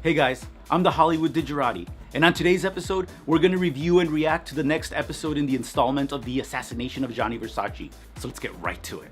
Hey guys, I'm the Hollywood Digerati, and on today's episode, we're gonna review and react to the next episode in the installment of the assassination of Gianni Versace. So let's get right to it.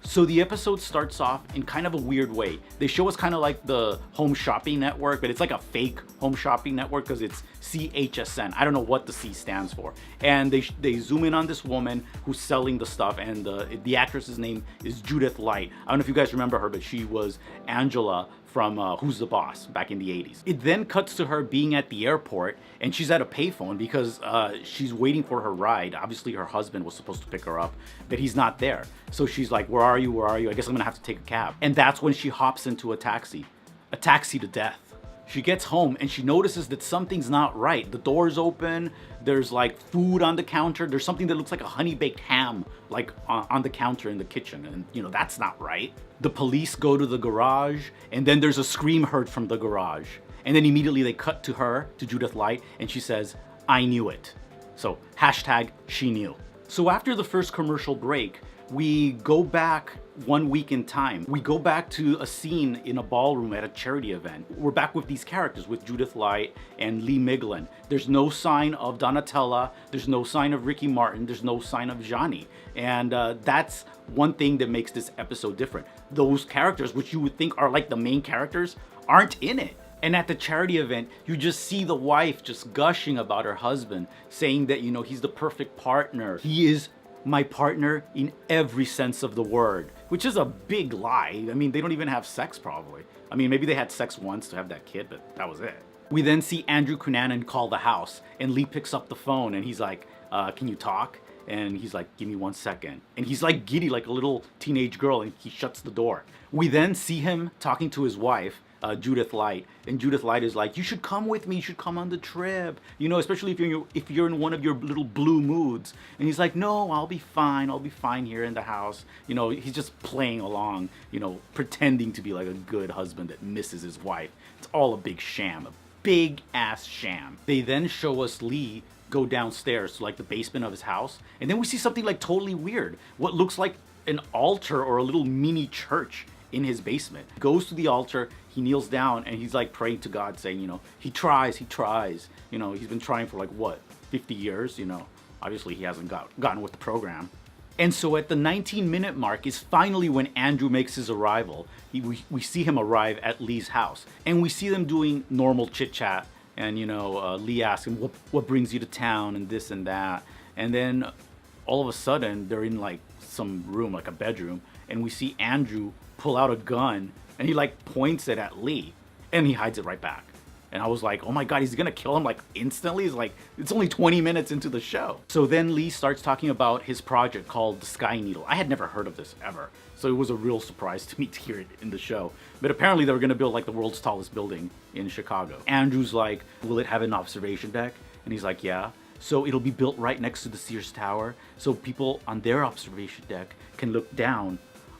So the episode starts off in kind of a weird way. They show us kind of like the Home Shopping Network, but it's like a fake Home Shopping Network because it's CHSN. I don't know what the C stands for. And they zoom in on this woman who's selling the stuff, and the actress's name is Judith Light. I don't know if you guys remember her, but she was Angela from Who's the Boss back in the 80s. It then cuts to her being at the airport, and she's at a payphone because she's waiting for her ride. Obviously her husband was supposed to pick her up, but he's not there. So she's like, where are you, where are you? I guess I'm gonna have to take a cab. And that's when she hops into a taxi to death. She gets home and she notices that something's not right. The door's open, there's like food on the counter, there's something that looks like a honey baked ham like on the counter in the kitchen, and you know, that's not right. The police go to the garage, and then there's a scream heard from the garage. And then immediately they cut to her, to Judith Light, and she says, I knew it. So hashtag she knew. So after the first commercial break, we go back 1 week in time. We go back to a scene in a ballroom at a charity event. We're back with these characters, with Judith Light and Lee Miglin. There's no sign of Donatella. There's no sign of Ricky Martin. There's no sign of Gianni. And that's one thing that makes this episode different. Those characters, which you would think are like the main characters, aren't in it. And at the charity event, you just see the wife just gushing about her husband, saying that, you know, he's the perfect partner. He is my partner in every sense of the word, which is a big lie. I mean, they don't even have sex probably. I mean, maybe they had sex once to have that kid, but that was it. We then see Andrew Cunanan call the house, and Lee picks up the phone and he's like, can you talk? And he's like, give me 1 second. And he's like giddy, like a little teenage girl, and he shuts the door. We then see him talking to his wife, Judith Light, and Judith Light is like, you should come with me, you should come on the trip, you know, especially if you're in one of your little blue moods. And he's like, no, I'll be fine here in the house. You know, he's just playing along, you know, pretending to be like a good husband that misses his wife. It's all a big sham, a big ass sham. They then show us Lee go downstairs to like the basement of his house, and then we see something like totally weird, what looks like an altar or a little mini church in his basement. He goes to the altar, he kneels down, and he's like praying to God, saying, you know, he tries, you know, he's been trying for like what, 50 years, you know, obviously he hasn't gotten with the program. And so at the 19-minute mark is finally when Andrew makes his arrival. We see him arrive at Lee's house, and we see them doing normal chit chat, and you know, Lee asks him, what brings you to town, and this and that, and then all of a sudden they're in like some room, like a bedroom, and we see Andrew pull out a gun, and he like points it at Lee, and he hides it right back. And I was like, oh my God, he's gonna kill him like instantly? It's like, it's only 20 minutes into the show. So then Lee starts talking about his project called the Sky Needle. I had never heard of this ever, so it was a real surprise to me to hear it in the show. But apparently they were gonna build like the world's tallest building in Chicago. Andrew's like, will it have an observation deck? And he's like, yeah. So it'll be built right next to the Sears Tower, so people on their observation deck can look down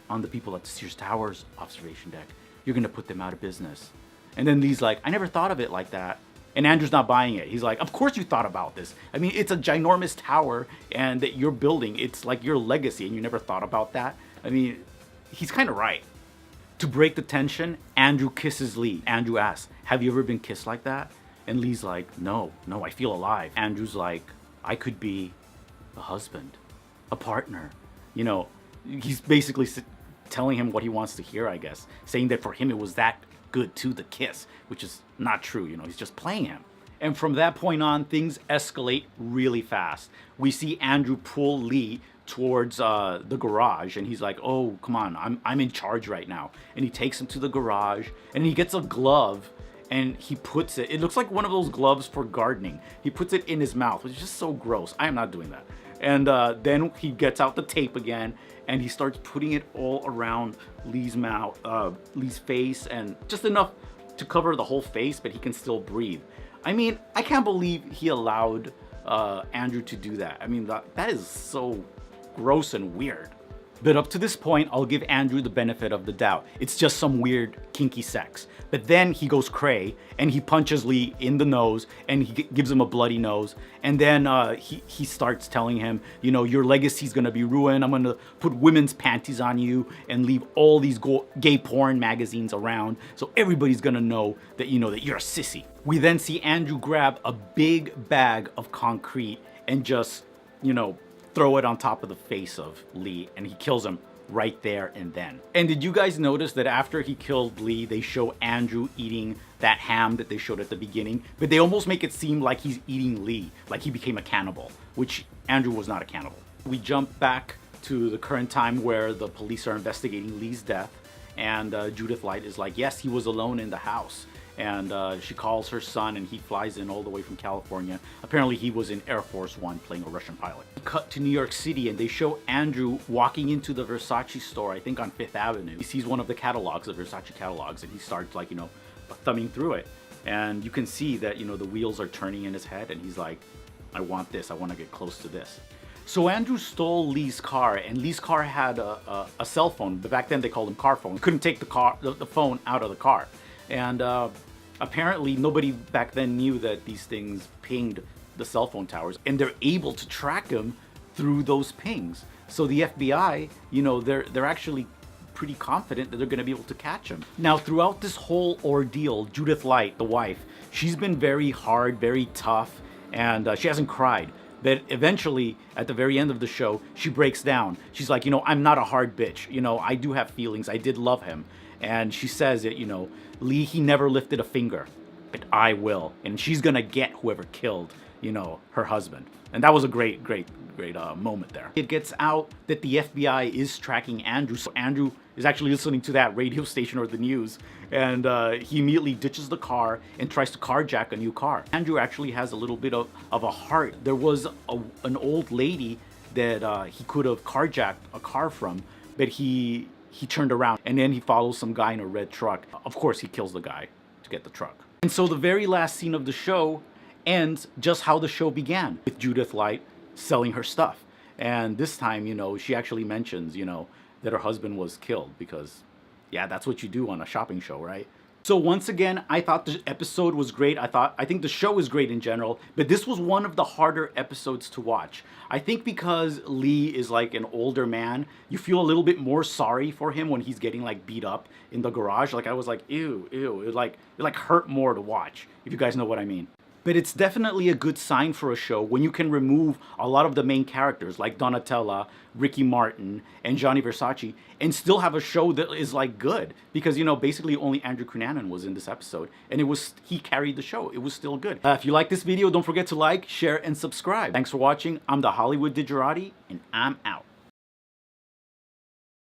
on the people at the Sears Tower's observation deck. You're gonna put them out of business. And then Lee's like, I never thought of it like that. And Andrew's not buying it. He's like, of course you thought about this. I mean, it's a ginormous tower, and that you're building, it's like your legacy, and you never thought about that. I mean, he's kind of right. To break the tension, Andrew kisses Lee. Andrew asks, have you ever been kissed like that? And Lee's like, no, I feel alive. Andrew's like, I could be a husband, a partner. You know, he's basically telling him what he wants to hear, I guess. Saying that for him it was that good too, the kiss, which is not true, you know, he's just playing him. And from that point on, things escalate really fast. We see Andrew pull Lee towards the garage, and he's like, oh, come on, I'm in charge right now. And he takes him to the garage, and he gets a glove, and he puts it looks like one of those gloves for gardening. He puts it in his mouth, which is just so gross. I am not doing that. And then he gets out the tape again, and he starts putting it all around Lee's mouth, Lee's face, and just enough to cover the whole face, but he can still breathe. I mean, I can't believe he allowed Andrew to do that. I mean, that is so gross and weird. But up to this point, I'll give Andrew the benefit of the doubt. It's just some weird kinky sex. But then he goes cray and he punches Lee in the nose and he gives him a bloody nose. And then he starts telling him, you know, your legacy's gonna be ruined. I'm gonna put women's panties on you and leave all these gay porn magazines around. So everybody's gonna know that, you know, that you're a sissy. We then see Andrew grab a big bag of concrete and just, you know, throw it on top of the face of Lee, and he kills him right there and then. And did you guys notice that after he killed Lee, they show Andrew eating that ham that they showed at the beginning, but they almost make it seem like he's eating Lee, like he became a cannibal, which Andrew was not a cannibal. We jump back to the current time where the police are investigating Lee's death, and Judith Light is like, yes, he was alone in the house. And she calls her son and he flies in all the way from California. Apparently he was in Air Force One playing a Russian pilot. Cut to New York City and they show Andrew walking into the Versace store, I think on Fifth Avenue. He sees one of the catalogs, the Versace catalogs, and he starts like, you know, thumbing through it. And you can see that, you know, the wheels are turning in his head and he's like, I want this, I want to get close to this. So Andrew stole Lee's car, and Lee's car had a cell phone, but back then they called them car phones. Couldn't take the phone out of the car. And apparently nobody back then knew that these things pinged the cell phone towers, and they're able to track him through those pings. So the FBI, you know, they're actually pretty confident that they're going to be able to catch him. Now, throughout this whole ordeal, Judith Light, the wife, she's been very hard, very tough, and she hasn't cried. But eventually, at the very end of the show, she breaks down. She's like, you know, I'm not a hard bitch. You know, I do have feelings. I did love him. And she says that, you know, Lee, he never lifted a finger, but I will. And she's gonna get whoever killed, you know, her husband. And that was a great moment there. It gets out that the FBI is tracking Andrew. So Andrew is actually listening to that radio station or the news. And he immediately ditches the car and tries to carjack a new car. Andrew actually has a little bit of a heart. There was an old lady that he could have carjacked a car from, but he turned around and then he follows some guy in a red truck. Of course, he kills the guy to get the truck. And so the very last scene of the show ends just how the show began, with Judith Light selling her stuff. And this time, you know, she actually mentions, you know, that her husband was killed because, yeah, that's what you do on a shopping show, right? So once again, I thought the episode was great. I think the show is great in general, but this was one of the harder episodes to watch. I think because Lee is like an older man, you feel a little bit more sorry for him when he's getting like beat up in the garage. Like I was like, ew. It like hurt more to watch, if you guys know what I mean. But it's definitely a good sign for a show when you can remove a lot of the main characters like Donatella, Ricky Martin, and Gianni Versace and still have a show that is like good. Because, you know, basically only Andrew Cunanan was in this episode and he carried the show. It was still good. If you like this video, don't forget to like, share, and subscribe. Thanks for watching. I'm the Hollywood Digerati and I'm out.